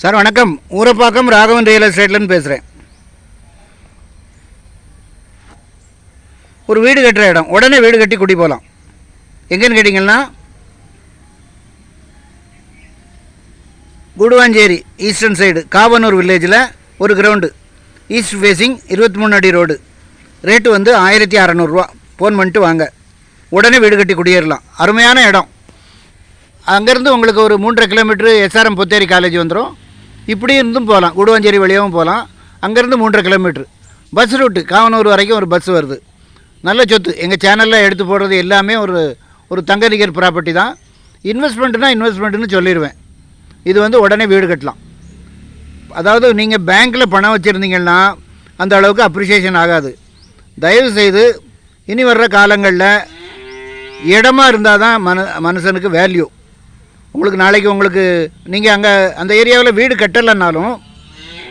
Sir வணக்கம். Urapakkam Raghavan real எஸ்டேட்லேருந்து பேசுகிறேன். ஒரு வீடு கட்டுற இடம், உடனே வீடு கட்டி குடி போகலாம். எங்கேன்னு கேட்டிங்கன்னா குடுவாஞ்சேரி ஈஸ்டர்ன் சைடு காவனூர் வில்லேஜில் ஒரு கிரவுண்டு, ஈஸ்ட் ஃபேஸிங் 23 அடி ரோடு. ரேட்டு வந்து 1600 ரூபா. ஃபோன் பண்ணிட்டு வாங்க, உடனே வீடு கட்டி குடியேறலாம். அருமையான இடம். அங்கேருந்து உங்களுக்கு ஒரு 3.5 கிலோமீட்ரு எஸ்ஆர்எம் பொத்தேரி காலேஜ் வந்துடும். இப்படி இருந்தும் போகலாம், குடுவாஞ்சேரி வழியாகவும் போகலாம். அங்கேருந்து 3.5 கிலோமீட்ரு பஸ் ரூட்டு, காவனூர் வரைக்கும் ஒரு பஸ் வருது. நல்ல சொத்து. எங்கள் சேனலில் எடுத்து போடுறது எல்லாமே ஒரு தங்கநீர் ப்ராப்பர்ட்டி தான். இன்வெஸ்ட்மெண்ட்டுன்னு சொல்லிடுவேன். இது வந்து உடனே வீடு கட்டலாம். அதாவது நீங்கள் பேங்க்கில் பணம் வச்சுருந்தீங்கன்னா அந்த அளவுக்கு அப்ரிஷியேஷன் ஆகாது. தயவுசெய்து இனி வர்ற காலங்களில் இடமா இருந்தால் தான் மனுஷனுக்கு வேல்யூ. உங்களுக்கு நாளைக்கு உங்களுக்கு நீங்கள் அங்கே அந்த ஏரியாவில் வீடு கட்டலைன்னாலும்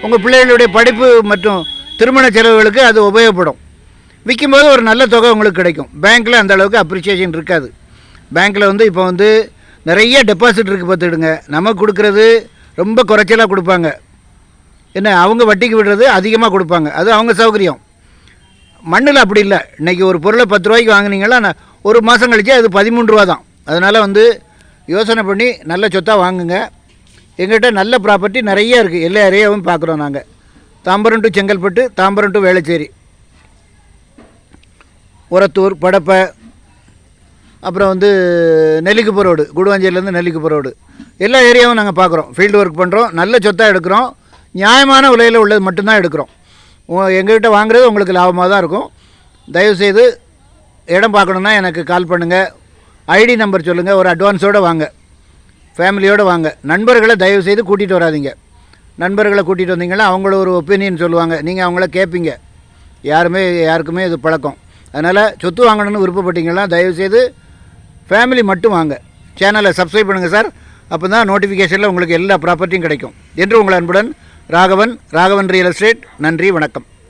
உங்கள் பிள்ளைகளுடைய படிப்பு மற்றும் திருமண செலவுகளுக்கு அது உபயோகப்படும். விற்கும்போது ஒரு நல்ல தொகை உங்களுக்கு கிடைக்கும். பேங்க்கில் அந்த அளவுக்கு அப்ரிஷியேஷன் இருக்காது. பேங்க்கில் வந்து இப்போ வந்து நிறைய டெபாசிட் இருக்குது பார்த்துடுங்க. நமக்கு கொடுக்குறது ரொம்ப குறைச்சலாக கொடுப்பாங்க. என்ன, அவங்க வட்டிக்கு விடுறது அதிகமாக கொடுப்பாங்க. அது அவங்க சௌகரியம். மண்ணில் அப்படி இல்லை. இன்றைக்கி ஒரு பொருளை 10 ரூபாய்க்கு வாங்கினீங்களா, ஒரு மாதம் கழிச்சு அது 13 ரூபா தான். அதனால் வந்து யோசனை பண்ணி நல்ல சொத்தாக வாங்குங்க. எங்கிட்ட நல்ல ப்ராப்பர்ட்டி நிறைய இருக்குது. எல்லா ஏரியாவும் பார்க்குறோம் நாங்கள். தாம்பரம் டு செங்கல்பட்டு, தாம்பரம் டு வேளச்சேரி, உரத்தூர், படப்பை, அப்புறம் வந்து நெல்லிக்குப்ப ரோடு, குடுவாஞ்சேரியிலேருந்து நெல்லிக்குப்ப ரோடு, எல்லா ஏரியாவும் நாங்கள் பார்க்குறோம். ஃபீல்டு ஒர்க் பண்ணுறோம். நல்ல சொத்தாக எடுக்கிறோம். நியாயமான விலையில் உள்ளது மட்டும்தான் எடுக்கிறோம். எங்கள்கிட்ட வாங்குறது உங்களுக்கு லாபமாக தான் இருக்கும். தயவுசெய்து இடம் பார்க்கணுன்னா எனக்கு கால் பண்ணுங்கள். ஐடி நம்பர் சொல்லுங்கள். ஒரு அட்வான்ஸோடு வாங்க, ஃபேமிலியோடு வாங்க. நண்பர்களை தயவுசெய்து கூட்டிகிட்டு வராதிங்க. நண்பர்களை கூட்டிகிட்டு வந்தீங்கன்னா அவங்கள ஒரு ஒப்பீனியன் சொல்லுவாங்க. நீங்கள் அவங்கள கேட்பீங்க. யாருக்குமே இது பழக்கம். அதனால் சொத்து வாங்கணும்னு விருப்பப்பட்டீங்கன்னா தயவுசெய்து ஃபேமிலி மட்டும் வாங்க. சேனலை சப்ஸ்கிரைப் பண்ணுங்கள் சார். அப்போ தான் நோட்டிஃபிகேஷனில் உங்களுக்கு எல்லா ப்ராப்பர்ட்டியும் கிடைக்கும். என்று உங்கள் அன்புடன் ராகவன் ரியல் எஸ்டேட். நன்றி, வணக்கம்.